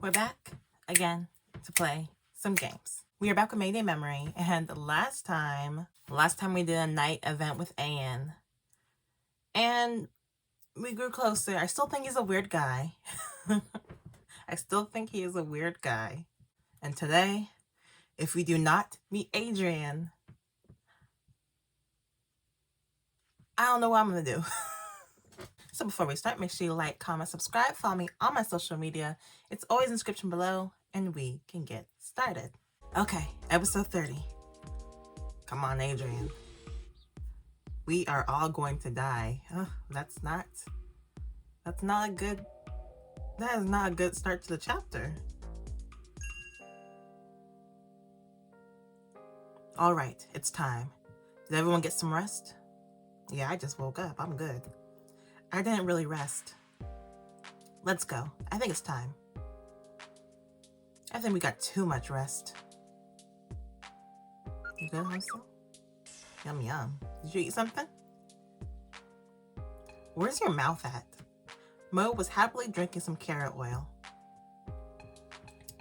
We're back again to play some games. We are back with Mayday Memory, and last time we did a night event with Ains, and we grew closer. I still think he's a weird guy. I still think he is a weird guy. And today, if we do not meet Adrian, I don't know what I'm gonna do. So before we start, make sure you like, comment, subscribe, follow me on my social media. It's always in the description below, and we can get started. Okay, episode 30. Come on, Adrian. We are all going to die. That is not a good start to the chapter. All right, it's time. Did everyone get some rest? Yeah, I just woke up. I'm good. I didn't really rest. Let's go. I think it's time. I think we got too much rest. You good, hansol? Yum yum. Did you eat something? Where's your mouth at? Mo was happily drinking some carrot oil.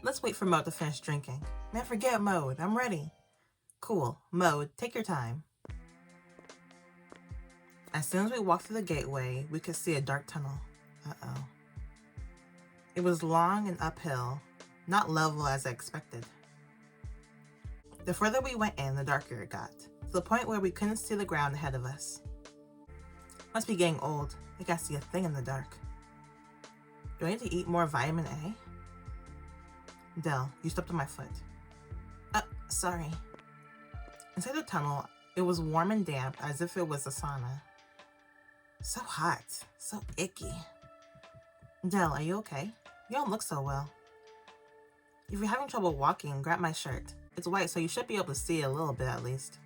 Let's wait for Mo to finish drinking. Man, forget Mode. I'm ready. Cool. Mode, take your time. As soon as we walked through the gateway, we could see a dark tunnel. Uh-oh. It was long and uphill, not level as I expected. The further we went in, the darker it got, to the point where we couldn't see the ground ahead of us. Must be getting old. I can't see a thing in the dark. Do I need to eat more vitamin A? Dell, you stepped on my foot. Sorry. Inside the tunnel, it was warm and damp, as if it was a sauna. So hot. So icky. Dell, are you okay? You don't look so well. If you're having trouble walking, grab my shirt. It's white, so you should be able to see it a little bit at least.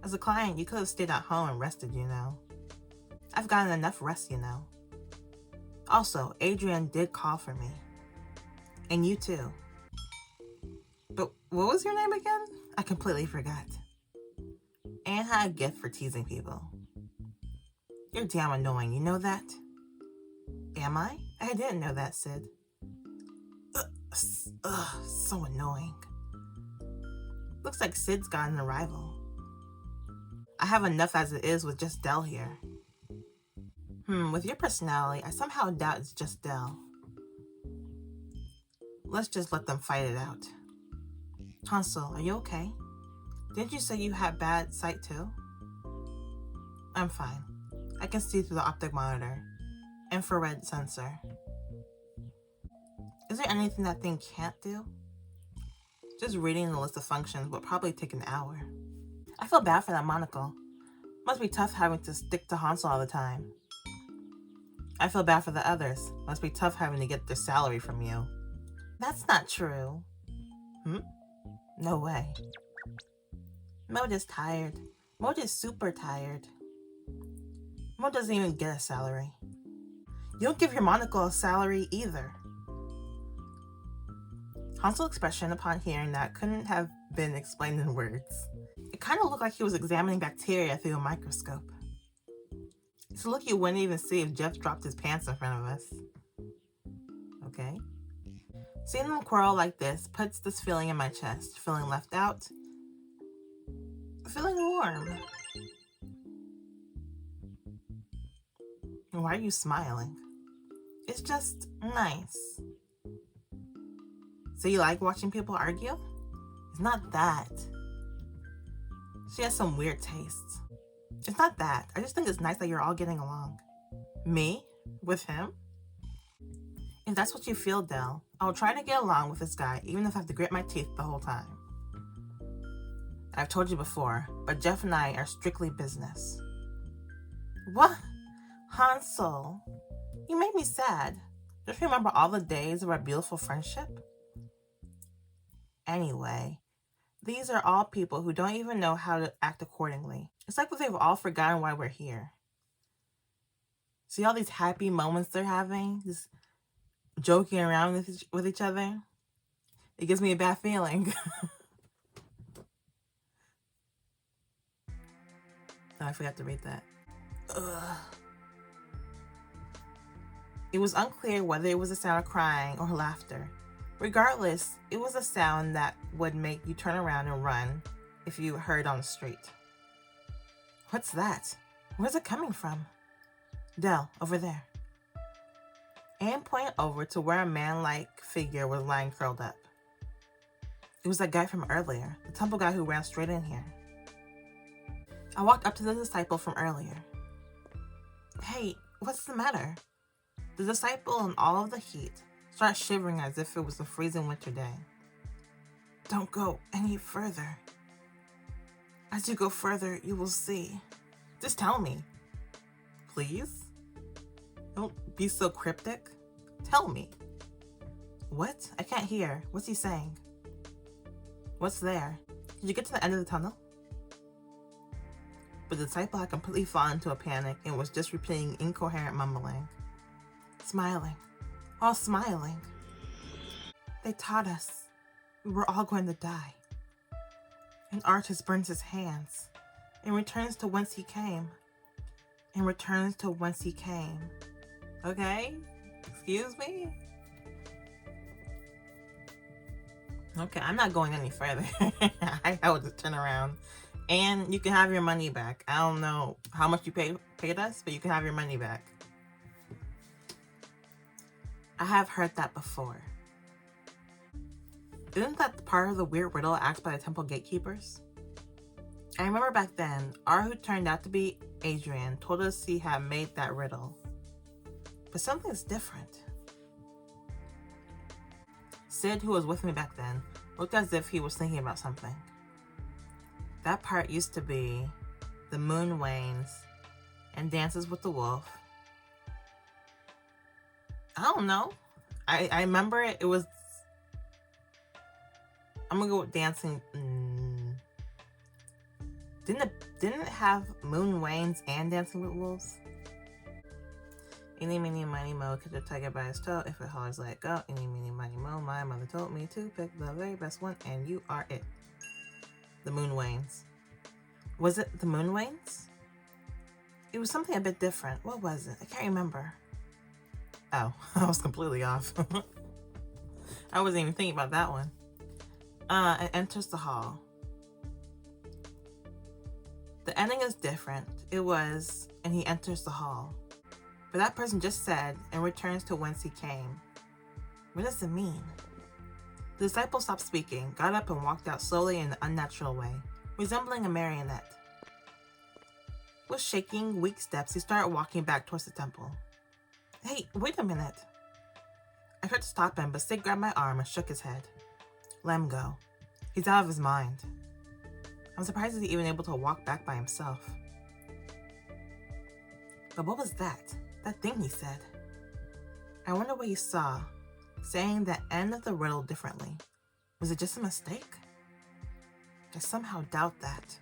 As a client, you could have stayed at home and rested, you know. I've gotten enough rest, you know. Also, Adrian did call for me. And you too. But what was your name again? I completely forgot. Anne had a gift for teasing people. You're damn annoying, you know that? Am I? I didn't know that, Sid. So annoying. Looks like Sid's got an arrival. I have enough as it is with just Dell here. With your personality, I somehow doubt it's just Dell. Let's just let them fight it out. hansol, are you okay? Didn't you say you had bad sight too? I'm fine. I can see through the optic monitor. Infrared sensor. Is there anything that thing can't do? Just reading the list of functions would probably take an hour. I feel bad for that monocle. Must be tough having to stick to hansol all the time. I feel bad for the others. Must be tough having to get their salary from you. That's not true. No way. Mode is tired. Mode is super tired. Mode doesn't even get a salary. You don't give your monocle a salary either. hansol's expression upon hearing that couldn't have been explained in words. It kind of looked like he was examining bacteria through a microscope. It's a look you wouldn't even see if Jeff dropped his pants in front of us. Okay. Seeing them quarrel like this puts this feeling in my chest. Feeling left out. Feeling warm. Why are you smiling? It's just nice. So you like watching people argue? It's not that. She has some weird tastes. It's not that. I just think it's nice that you're all getting along. Me? With him? If that's what you feel, Dell, I'll try to get along with this guy, even if I have to grit my teeth the whole time. I've told you before, but Jeff and I are strictly business. What? hansol, you made me sad. Just remember all the days of our beautiful friendship? Anyway, these are all people who don't even know how to act accordingly. It's like they've all forgotten why we're here. See all these happy moments they're having? Just joking around with each other? It gives me a bad feeling. Oh, I forgot to read that. Ugh. It was unclear whether it was a sound of crying or laughter. Regardless, it was a sound that would make you turn around and run if you heard on the street. What's that? Where's it coming from? Dell, over there. Anne pointed over to where a man-like figure was lying curled up. It was that guy from earlier, the temple guy who ran straight in here. I walked up to the disciple from earlier. Hey, what's the matter? The disciple, in all of the heat, started shivering as if it was a freezing winter day. Don't go any further. As you go further, you will see. Just tell me. Please? Don't be so cryptic. Tell me. What? I can't hear. What's he saying? What's there? Did you get to the end of the tunnel? But the disciple had completely fallen into a panic and was just repeating incoherent mumbling. Smiling. All smiling. They taught us we were all going to die. An artist burns his hands and returns to whence he came. And returns to whence he came. Okay? Excuse me? Okay, I'm not going any further. I would just turn around. And you can have your money back. I don't know how much you paid us, but you can have your money back. I have heard that before. Isn't that part of the weird riddle asked by the temple gatekeepers? I remember back then, R, who turned out to be Adrian, told us he had made that riddle. But something's different. Sid, who was with me back then, looked as if he was thinking about something. That part used to be the moon wanes and dances with the wolf. I don't know. I remember it. It was... I'm gonna go with dancing. Didn't it have moon wanes and dancing with wolves? Eeny, meeny, miny, mo, catch a tiger by his toe. If it hollers, let go. Eeny, meeny, miny, mo. My mother told me to pick the very best one, and you are it. The moon wanes. Was it the moon wanes? It was something a bit different. What was it? I can't remember. Oh, I was completely off. I wasn't even thinking about that one. It enters the hall. The ending is different. It was, and he enters the hall. But that person just said, and returns to whence he came. What does it mean? The disciple stopped speaking, got up and walked out slowly in an unnatural way, resembling a marionette. With shaking, weak steps, he started walking back towards the temple. Hey, wait a minute. I tried to stop him, but Sid grabbed my arm and shook his head. Let him go. He's out of his mind. I'm surprised he's even able to walk back by himself. But what was that? That thing he said? I wonder what he saw, saying the end of the riddle differently. Was it just a mistake? I somehow doubt that.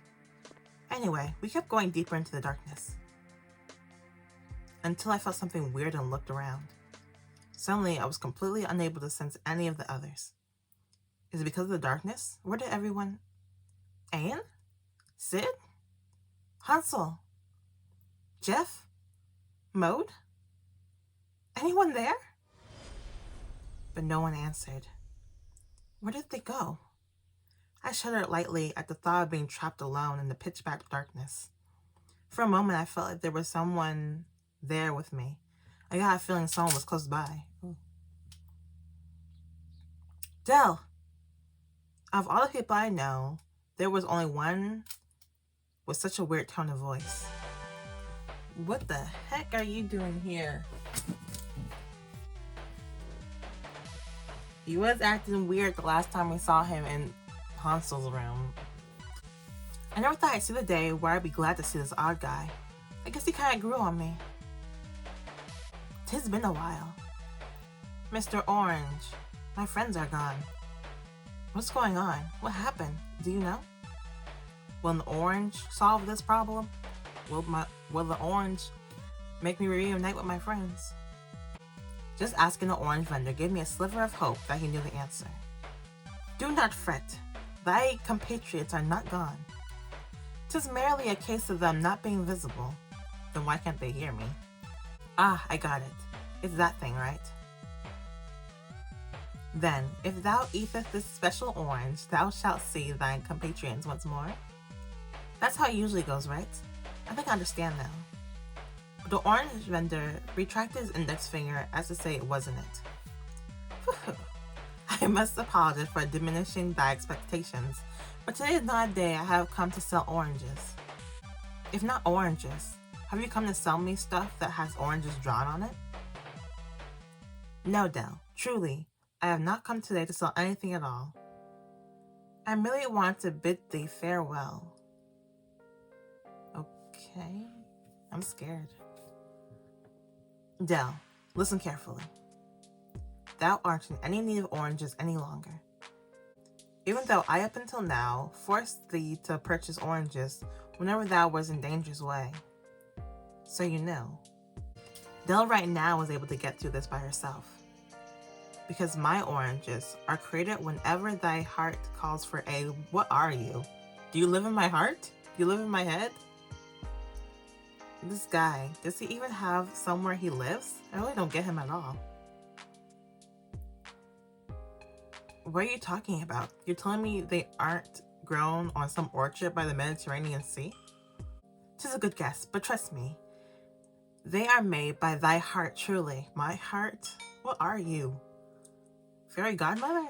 Anyway, we kept going deeper into the darkness. Until I felt something weird and looked around. Suddenly, I was completely unable to sense any of the others. Is it because of the darkness? Where did everyone... Ain? Sid? Hansol? Jeff? Mode? Anyone there? But no one answered. Where did they go? I shuddered lightly at the thought of being trapped alone in the pitch-black darkness. For a moment, I felt like there was someone there with me. I got a feeling someone was close by. Ooh. Dell! Out of all the people I know, there was only one with such a weird tone of voice. What the heck are you doing here? He was acting weird the last time we saw him in Hansol's room. I never thought I'd see the day where I'd be glad to see this odd guy. I guess he kinda grew on me. 'Tis been a while. Mr. Orange, my friends are gone. What's going on? What happened? Do you know? Will the orange solve this problem? Will the orange make me reunite with my friends? Just asking the orange vendor gave me a sliver of hope that he knew the answer. Do not fret. Thy compatriots are not gone. 'Tis merely a case of them not being visible. Then why can't they hear me? Ah, I got it. It's that thing, right? Then, if thou eatest this special orange, thou shalt see thine compatriots once more. That's how it usually goes, right? I think I understand now. The orange vendor retracted his index finger as to say it wasn't it. I must apologize for diminishing thy expectations, but today is not a day I have come to sell oranges. If not oranges, have you come to sell me stuff that has oranges drawn on it? No, Dell, truly, I have not come today to sell anything at all. I merely want to bid thee farewell. Okay, I'm scared. Dell, listen carefully. Thou art in any need of oranges any longer. Even though I up until now forced thee to purchase oranges whenever thou was in danger's way. So you know. Dell right now is able to get through this by herself. Because my oranges are created whenever thy heart calls for a, what are you? Do you live in my heart? Do you live in my head? This guy, does he even have somewhere he lives? I really don't get him at all. What are you talking about? You're telling me they aren't grown on some orchard by the Mediterranean Sea? 'Tis a good guess, but trust me, they are made by thy heart truly. My heart? What are you? Fairy godmother?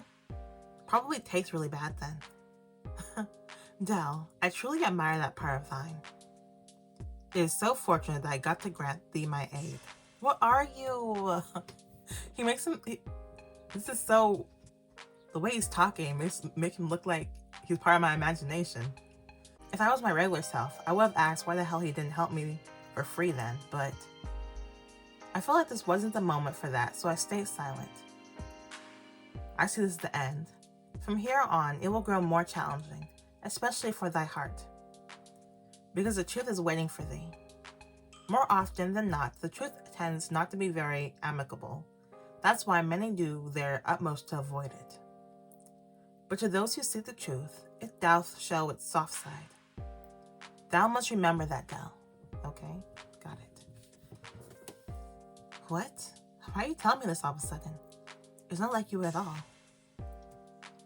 Probably tastes really bad then. Dell, I truly admire that part of thine. It is so fortunate that I got to grant thee my aid. What are you? He makes him... this is so... The way he's talking makes him look like he's part of my imagination. If I was my regular self, I would have asked why the hell he didn't help me for free then, but... I feel like this wasn't the moment for that, so I stayed silent. I see this as the end. From here on, it will grow more challenging, especially for thy heart. Because the truth is waiting for thee. More often than not, the truth tends not to be very amicable. That's why many do their utmost to avoid it. But to those who seek the truth, it doth show its soft side. Thou must remember that, Dell. Okay? Got it. What? Why are you telling me this all of a sudden? It's not like you at all.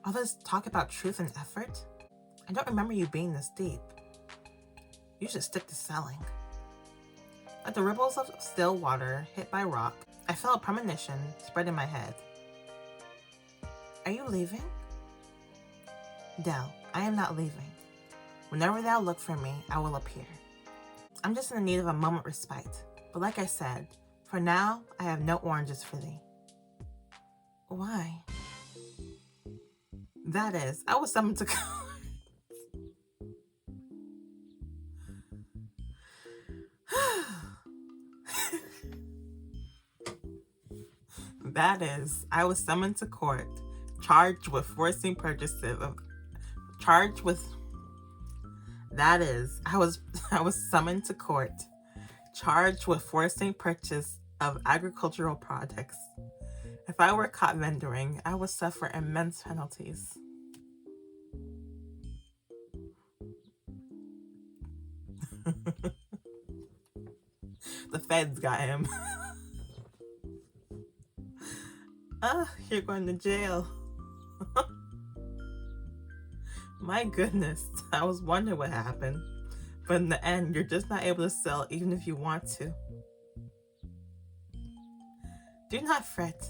All this talk about truth and effort? I don't remember you being this deep. You should stick to selling. Like the ripples of still water hit by rock, I felt a premonition spread in my head. Are you leaving? Dell, I am not leaving. Whenever thou look for me, I will appear. I'm just in the need of a moment respite. But like I said, for now, I have no oranges for thee. Why? That is, I was summoned to That is, I was summoned to court, charged with forcing purchases of, That is, I was summoned to court, charged with forcing purchase of agricultural products. If I were caught vendoring, I would suffer immense penalties. The feds got him. You're going to jail. My goodness, I was wondering what happened. But in the end, you're just not able to sell even if you want to. Do not fret.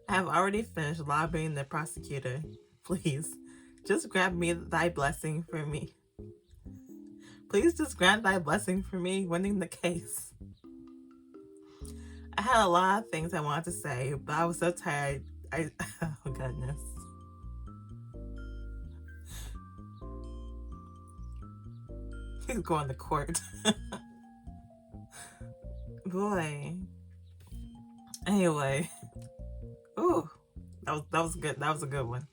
I have already finished lobbying the prosecutor. Please, just grant me thy blessing for me. Please just grant thy blessing for me winning the case. I had a lot of things I wanted to say, but I was so tired. Oh goodness. He's going to court. Boy. Anyway. Ooh. That was good. That was a good one.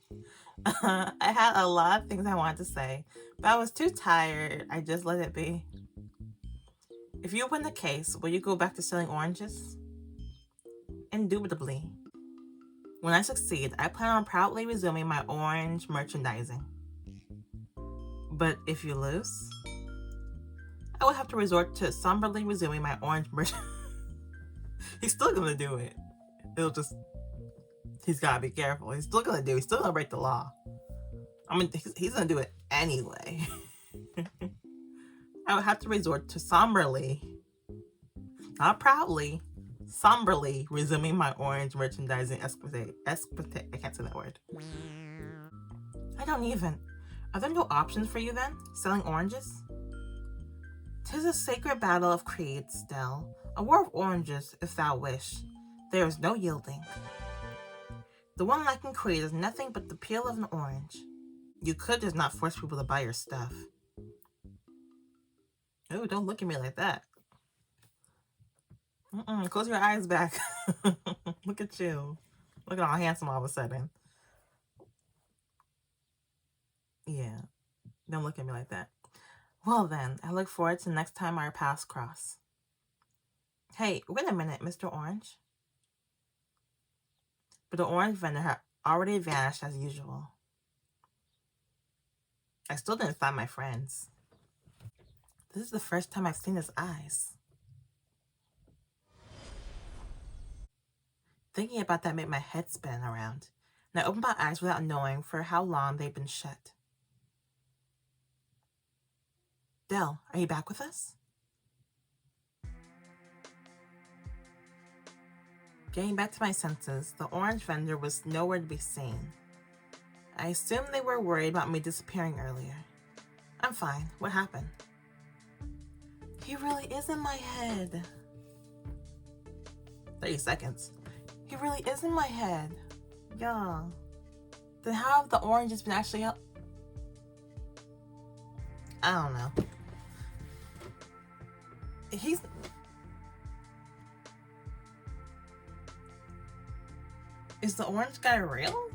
I had a lot of things I wanted to say, but I was too tired. I just let it be. If you win the case, will you go back to selling oranges? Indubitably. When I succeed, I plan on proudly resuming my orange merchandising. But if you lose, I will have to resort to somberly resuming my orange merchandising. He's still gonna do it. It'll just, he's gotta be careful. He's still gonna do it. He's still gonna break the law. I mean, he's gonna do it anyway. I would have to resort to somberly, not proudly, somberly resuming my orange merchandising escapade. I can't say that word. I don't even. Are there no options for you then? Selling oranges? 'Tis a sacred battle of creeds, Dell. A war of oranges, if thou wish. There is no yielding. The one lacking creed is nothing but the peel of an orange. You could just not force people to buy your stuff. Oh, don't look at me like that. Close your eyes back. Look at you. Look at how handsome all of a sudden. Yeah, don't look at me like that. Well then, I look forward to next time our paths cross. Hey, wait a minute, Mr. Orange. But the orange vendor had already vanished as usual. I still didn't find my friends. This is the first time I've seen his eyes. Thinking about that made my head spin around, and I opened my eyes without knowing for how long they'd been shut. Dell, are you back with us? Getting back to my senses, the orange vendor was nowhere to be seen. I assumed they were worried about me disappearing earlier. I'm fine. What happened? He really is in my head. 30 seconds. He really is in my head. Yeah. Then how have the oranges been actually up? I don't know. Is the orange guy real?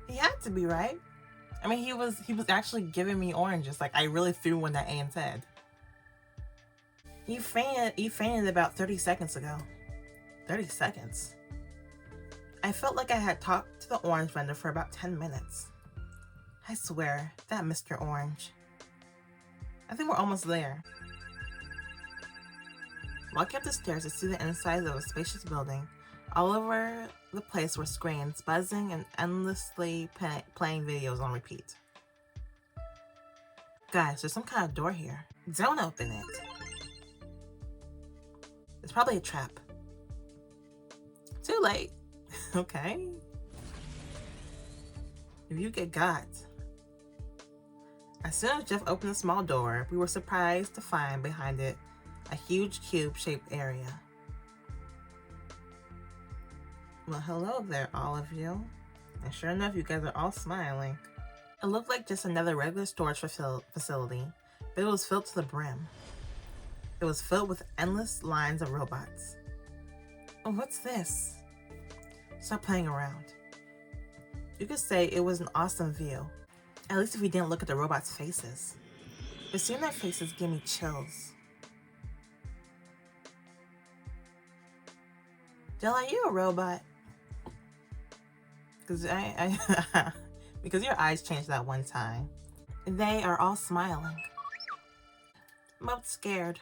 He had to be, right? I mean, he was actually giving me oranges. Like, I really threw one at Ains' head. He fainted about 30 seconds ago. 30 seconds? I felt like I had talked to the orange vendor for about 10 minutes. I swear, that Mr. Orange. I think we're almost there. Walking up the stairs to see the inside of a spacious building, all over the place were screens buzzing and endlessly playing videos on repeat. Guys, there's some kind of door here. Don't open it. It's probably a trap. Too late. Okay. If you get got. As soon as Jeff opened the small door, we were surprised to find behind it a huge cube-shaped area. Well, hello there, all of you. And sure enough, you guys are all smiling. It looked like just another regular storage facility, but it was filled to the brim. It was filled with endless lines of robots. Oh, what's this? Stop playing around. You could say it was an awesome view, at least if we didn't look at the robots' faces. But seeing their faces gave me chills. Jill, are you a robot? Because your eyes changed that one time. They are all smiling. Mode scared.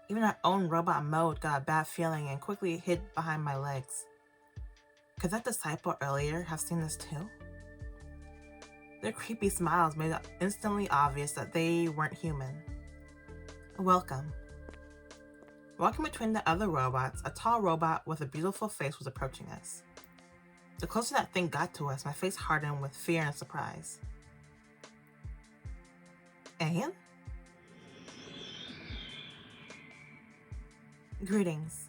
Even our own robot Mode got a bad feeling and quickly hid behind my legs. Could that disciple earlier have seen this too? Their creepy smiles made it instantly obvious that they weren't human. Welcome. Walking between the other robots, a tall robot with a beautiful face was approaching us. The closer that thing got to us, my face hardened with fear and surprise. Anne? Greetings.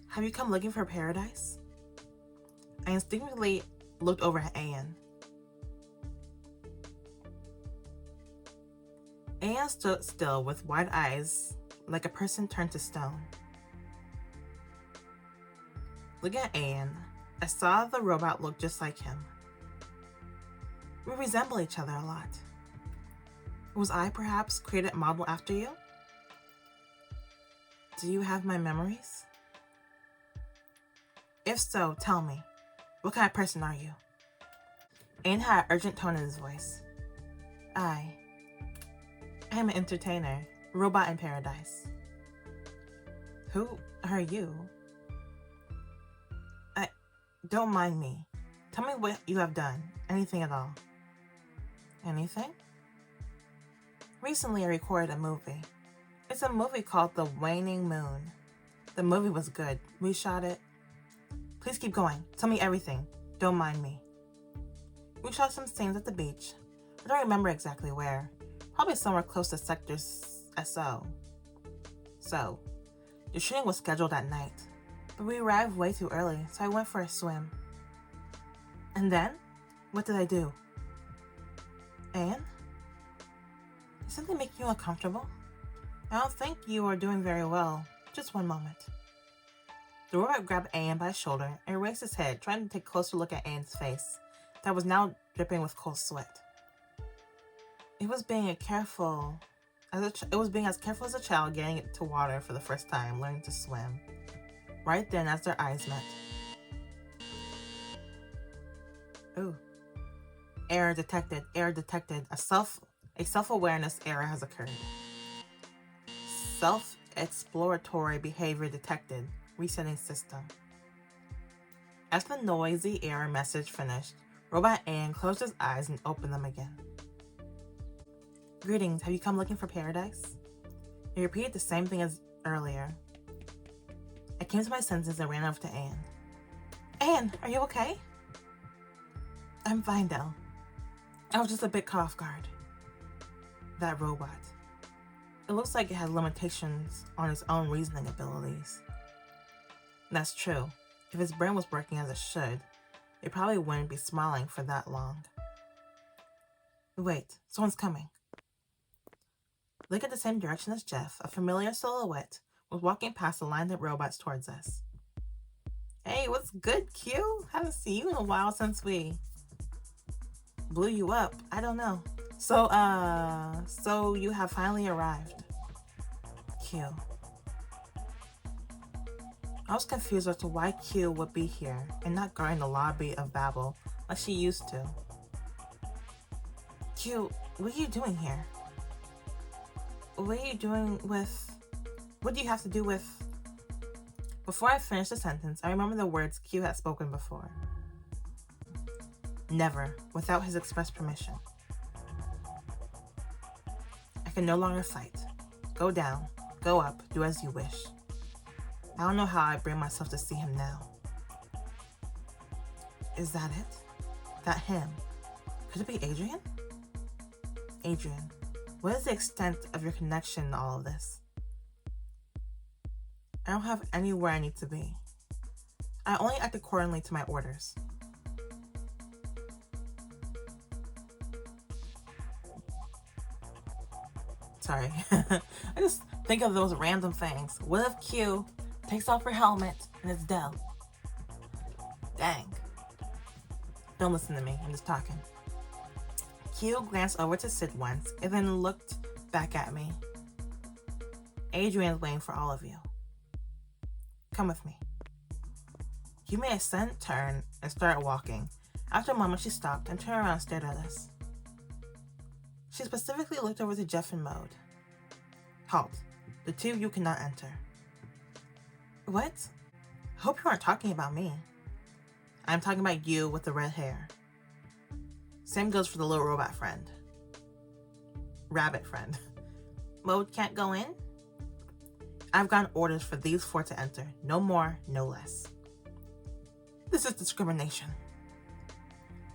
Have you come looking for paradise? I instinctively looked over at Anne. Anne stood still with wide eyes, like a person turned to stone. Looking at Anne, I saw the robot look just like him. We resemble each other a lot. Was I perhaps created model after you? Do you have my memories? If so, tell me, what kind of person are you? Ain had an urgent tone in his voice. I am an entertainer, robot in paradise. Who are you? Don't mind me. Tell me what you have done. Anything at all. Anything? Recently I recorded a movie. It's a movie called The Waning Moon. The movie was good. We shot it. Please keep going. Tell me everything. Don't mind me. We shot some scenes at the beach. I don't remember exactly where. Probably somewhere close to Sector SO. So, the shooting was scheduled at night, but we arrived way too early, so I went for a swim. And then? What did I do? Anne? Is something making you uncomfortable? I don't think you are doing very well. Just one moment. The robot grabbed Ain by his shoulder and raised his head, trying to take a closer look at Ain's face, that was now dripping with cold sweat. It was being as careful as a child getting into water for the first time, learning to swim. Right then, as their eyes met. Ooh. Error detected. Error detected. A self-awareness error has occurred. Self-exploratory behavior detected. Resetting system. As the noisy error message finished, Robot Ain closed his eyes and opened them again. Greetings, have you come looking for paradise? He repeated the same thing as earlier. I came to my senses and ran over to Ain. Ain, are you okay? I'm fine, Dell. I was just a bit caught off guard. That robot. It looks like it had limitations on its own reasoning abilities. That's true. If its brain was working as it should, it probably wouldn't be smiling for that long. Wait, someone's coming. Look at the same direction as Jeff. A familiar silhouette was walking past the lined up robots towards us. Hey, what's good, Q? Haven't seen you in a while since we blew you up. I don't know. So you have finally arrived. Q. I was confused as to why Q would be here and not guarding the lobby of Babel like she used to. Q, what are you doing here? What are you doing with... What do you have to do with... Before I finished the sentence, I remember the words Q had spoken before. Never, without his express permission. I can no longer fight. Go down, go up, do as you wish. I don't know how I bring myself to see him now. Is that it? That him? Could it be Adrian? Adrian, what is the extent of your connection in all of this? I don't have anywhere I need to be. I only act accordingly to my orders. Sorry. I just think of those random things. What if Q takes off her helmet and it's Dell? Dang. Don't listen to me, I'm just talking. Q glanced over to Sid once and then looked back at me. Adrian's waiting for all of you. Come with me. Q made a sudden turn and started walking. After a moment, she stopped and turned around and stared at us. She specifically looked over to Jeff and Mode. Halt. The two of you cannot enter. What? I hope you aren't talking about me. I'm talking about you with the red hair. Same goes for the little robot friend. Rabbit friend. Mode can't go in? I've gotten orders for these four to enter. No more, no less. This is discrimination.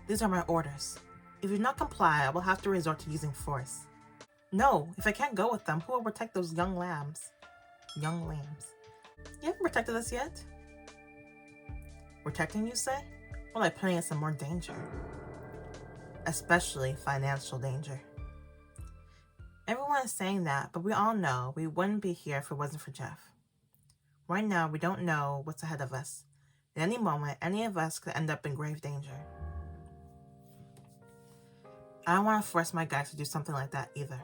These are my orders. If you do not comply, I will have to resort to using force. No, if I can't go with them, who will protect those young lambs? Young lambs. You haven't protected us yet? Protecting, you say? Well, like putting us in more danger. Especially financial danger. Everyone is saying that, but we all know we wouldn't be here if it wasn't for Jeff. Right now, we don't know what's ahead of us. At any moment, any of us could end up in grave danger. I don't want to force my guys to do something like that either.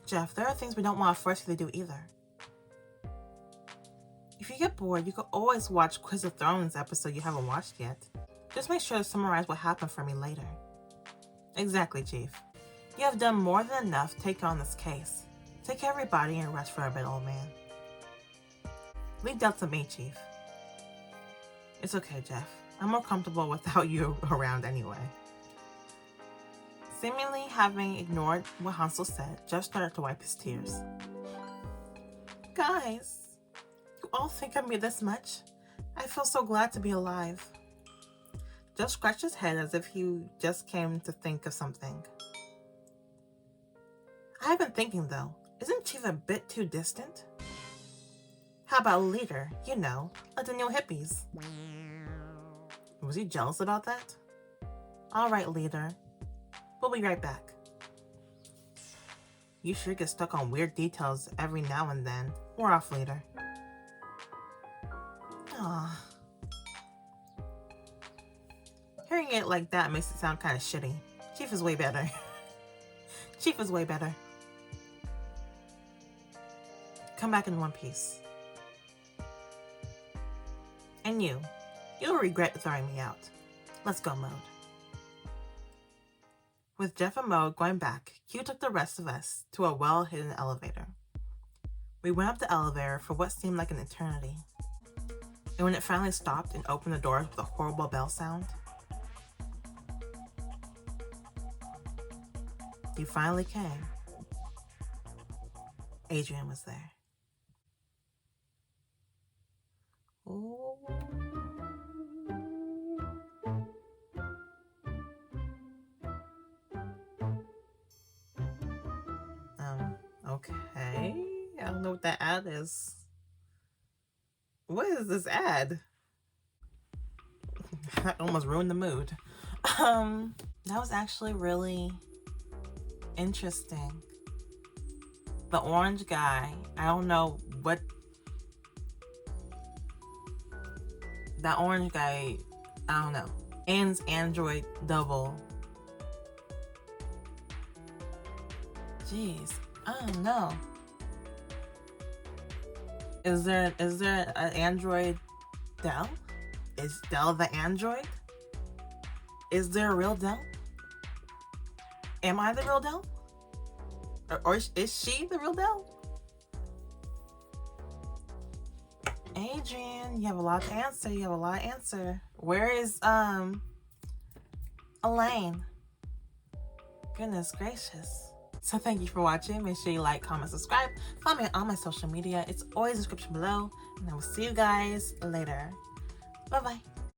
Jeff, there are things we don't want to force you to do either. If you get bored, you could always watch Quiz of Thrones episode you haven't watched yet. Just make sure to summarize what happened for me later. Exactly, Chief. You have done more than enough to take on this case. Take care of your body and rest for a bit, old man. Leave Dell to me, Chief. It's okay, Jeff. I'm more comfortable without you around anyway. Seemingly having ignored what Hansel said, Jeff started to wipe his tears. Guys, you all think of me this much? I feel so glad to be alive. Jeff scratched his head as if he just came to think of something. I've been thinking though, isn't Chief a bit too distant? How about leader, you know, like the new hippies? Was he jealous about that? All right, leader. We'll be right back. You sure get stuck on weird details every now and then. We're off, leader. Aww. Hearing it like that makes it sound kind of shitty. Chief is way better. Chief is way better. Come back in one piece. And you'll regret throwing me out. Let's go, Mode. With Jeff and Mode going back, Q took the rest of us to a well-hidden elevator. We went up the elevator for what seemed like an eternity. And when it finally stopped and opened the doors with a horrible bell sound, you finally came. Adrian was there. Ooh. Okay. I don't know what that ad is. What is this ad? That almost ruined the mood. That was actually really interesting. The orange guy, I don't know what that orange guy, I don't know. Ains android double. Jeez, I don't know. Is there an android Dell? Is Dell the android? Is there a real Dell? Am I the real Dell? Or is she the real Dell? Adrian, you have a lot to answer. You have a lot to answer. Where is Elaine? Goodness gracious. So thank you for watching. Make sure you like, comment, subscribe. Follow me on all my social media. It's always in the description below. And I will see you guys later. Bye-bye.